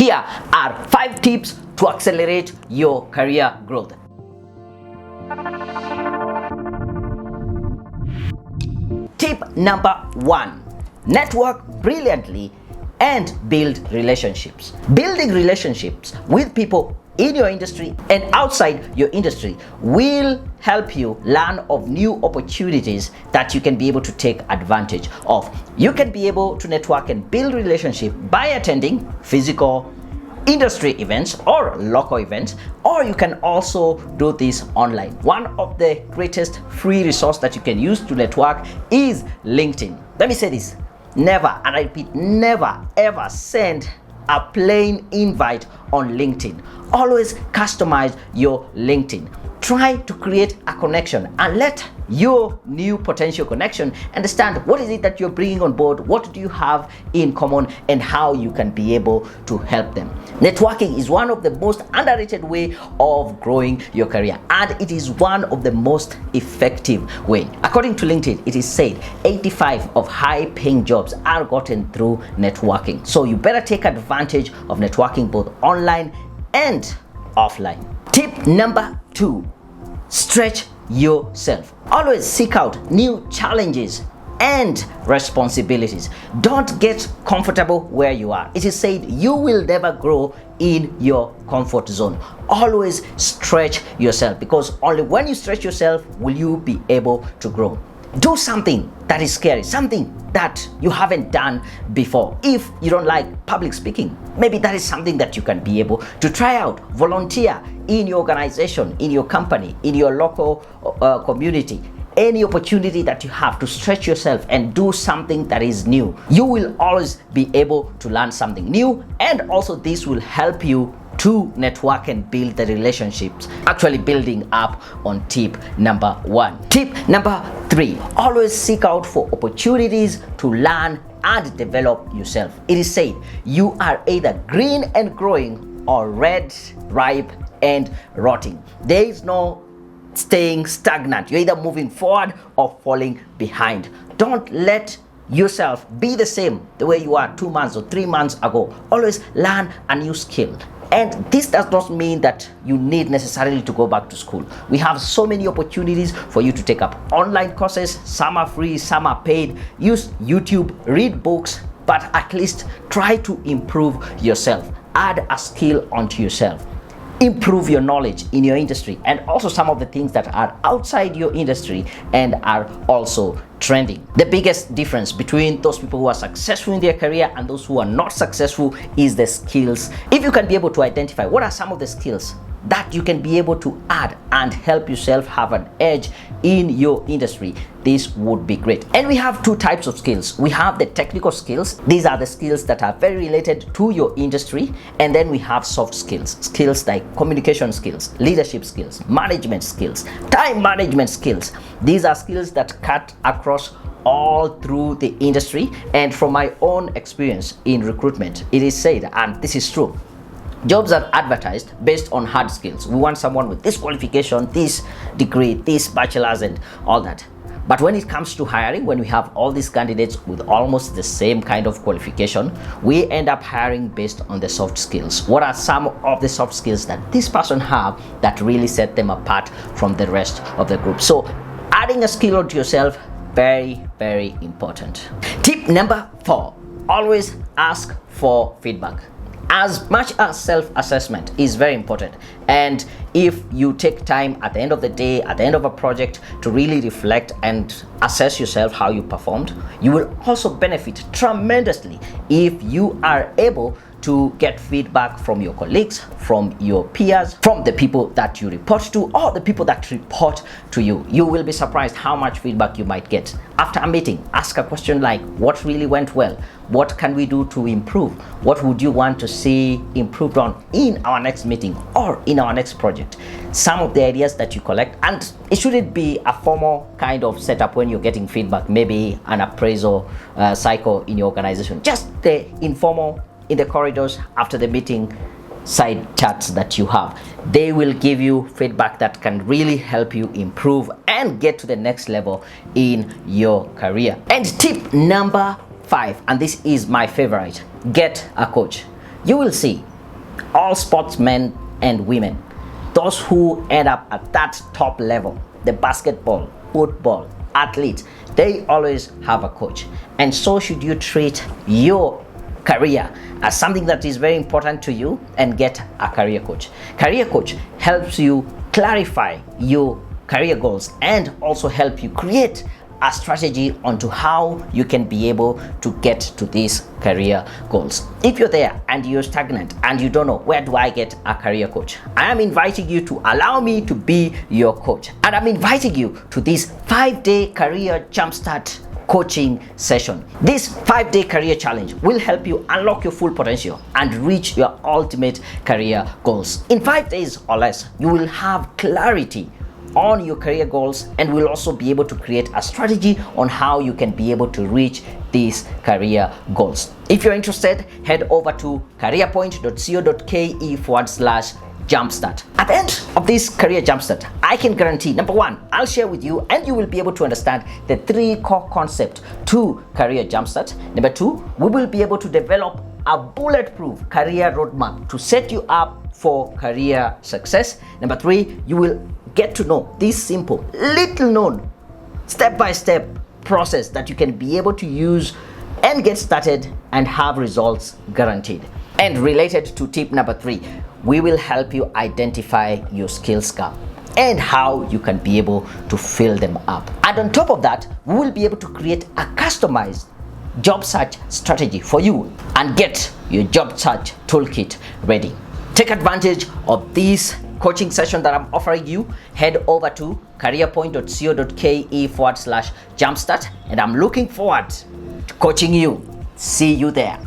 Here are 5 tips to accelerate your career growth. Tip number 1, network brilliantly and build relationships. Building relationships with people in your industry and outside your industry will help you learn of new opportunities that you can be able to take advantage of. You can be able to network and build relationship by attending physical industry events or local events, or you can also do this online. One of the greatest free resource that you can use to network is LinkedIn. Let me say this: never, and I repeat, never ever send a plain invite on LinkedIn. Always customize your LinkedIn. Try to create a connection and let your new potential connection understand what is it that you're bringing on board, what do you have in common, and how you can be able to help them. Networking is one of the most underrated way of growing your career, and it is one of the most effective way. According to LinkedIn, it is said 85 of high-paying jobs are gotten through networking. So you better take advantage of networking both online and offline. Tip number 2, stretch yourself. Always seek out new challenges and responsibilities. Don't get comfortable where you are. It is said you will never grow in your comfort zone. Always stretch yourself, because only when you stretch yourself will you be able to grow. Do something that is scary, something that you haven't done before. If you don't like public speaking, maybe that is something that you can be able to try out. Volunteer in your organization, in your company, in your local community. Any opportunity that you have to stretch yourself and do something that is new, you will always be able to learn something new, and also this will help you to network and build the relationships. Actually building up on tip number 1. Tip number 3, always seek out for opportunities to learn and develop yourself. It is said you are either green and growing or red, ripe and rotting. There is no staying stagnant. You're either moving forward or falling behind. Don't let yourself be the same the way you are 2 months or 3 months ago. Always learn a new skill. And this does not mean that you need necessarily to go back to school. We have so many opportunities for you to take up online courses. Some are free, some are paid. Use YouTube, read books, but at least try to improve yourself. Add a skill onto yourself. Improve your knowledge in your industry, and also some of the things that are outside your industry and are also trending. The biggest difference between those people who are successful in their career and those who are not successful is the skills. If you can be able to identify what are some of the skills that you can be able to add and help yourself have an edge in your industry, this would be great. And we have 2 types of skills. We have the technical skills. These are the skills that are very related to your industry. And then we have soft skills, skills like communication skills, leadership skills, management skills, time management skills. These are skills that cut across all through the industry. And from my own experience in recruitment, it is said, and this is true, jobs are advertised based on hard skills. We want someone with this qualification, this degree, this bachelor's and all that. But when it comes to hiring, when we have all these candidates with almost the same kind of qualification, we end up hiring based on the soft skills. What are some of the soft skills that this person have that really set them apart from the rest of the group? So adding a skill onto yourself, very, very important. Tip number 4, always ask for feedback. As much as self-assessment is very important, and if you take time at the end of the day, at the end of a project, to really reflect and assess yourself how you performed, you will also benefit tremendously if you are able to get feedback from your colleagues, from your peers, from the people that you report to, or the people that report to you. You will be surprised how much feedback you might get. After a meeting, ask a question like, what really went well? What can we do to improve? What would you want to see improved on in our next meeting or in our next project? Some of the ideas that you collect, and it shouldn't be a formal kind of setup when you're getting feedback, maybe an appraisal cycle in your organization, just the informal in the corridors after the meeting side chats that you have. They will give you feedback that can really help you improve and get to the next level in your career. And tip number 5, and this is my favorite, get a coach. You will see all sportsmen and women, those who end up at that top level, the basketball, football, athletes, they always have a coach. And so should you treat your career as something that is very important to you and get a career coach. Career coach helps you clarify your career goals and also help you create a strategy onto how you can be able to get to these career goals. If you're there and you're stagnant and you don't know where do I get a career coach, I am inviting you to allow me to be your coach. And I'm inviting you to this 5-day career jumpstart coaching session. This 5-day career challenge will help you unlock your full potential and reach your ultimate career goals. In 5 days or less, you will have clarity on your career goals and will also be able to create a strategy on how you can be able to reach these career goals. If you're interested, head over to careerpoint.co.ke/jumpstart. At the end of this career jumpstart, I can guarantee, number one, I'll share with you and you will be able to understand the 3 core concepts to career jumpstart. Number two, we will be able to develop a bulletproof career roadmap to set you up for career success. Number 3, you will get to know this simple, little known, step-by-step process that you can be able to use and get started and have results guaranteed. And related to tip number 3, we will help you identify your skills gap and how you can be able to fill them up. And on top of that, we will be able to create a customized job search strategy for you and get your job search toolkit ready. Take advantage of this coaching session that I'm offering you. Head over to careerpoint.co.ke/jumpstart and I'm looking forward to coaching you. See you there.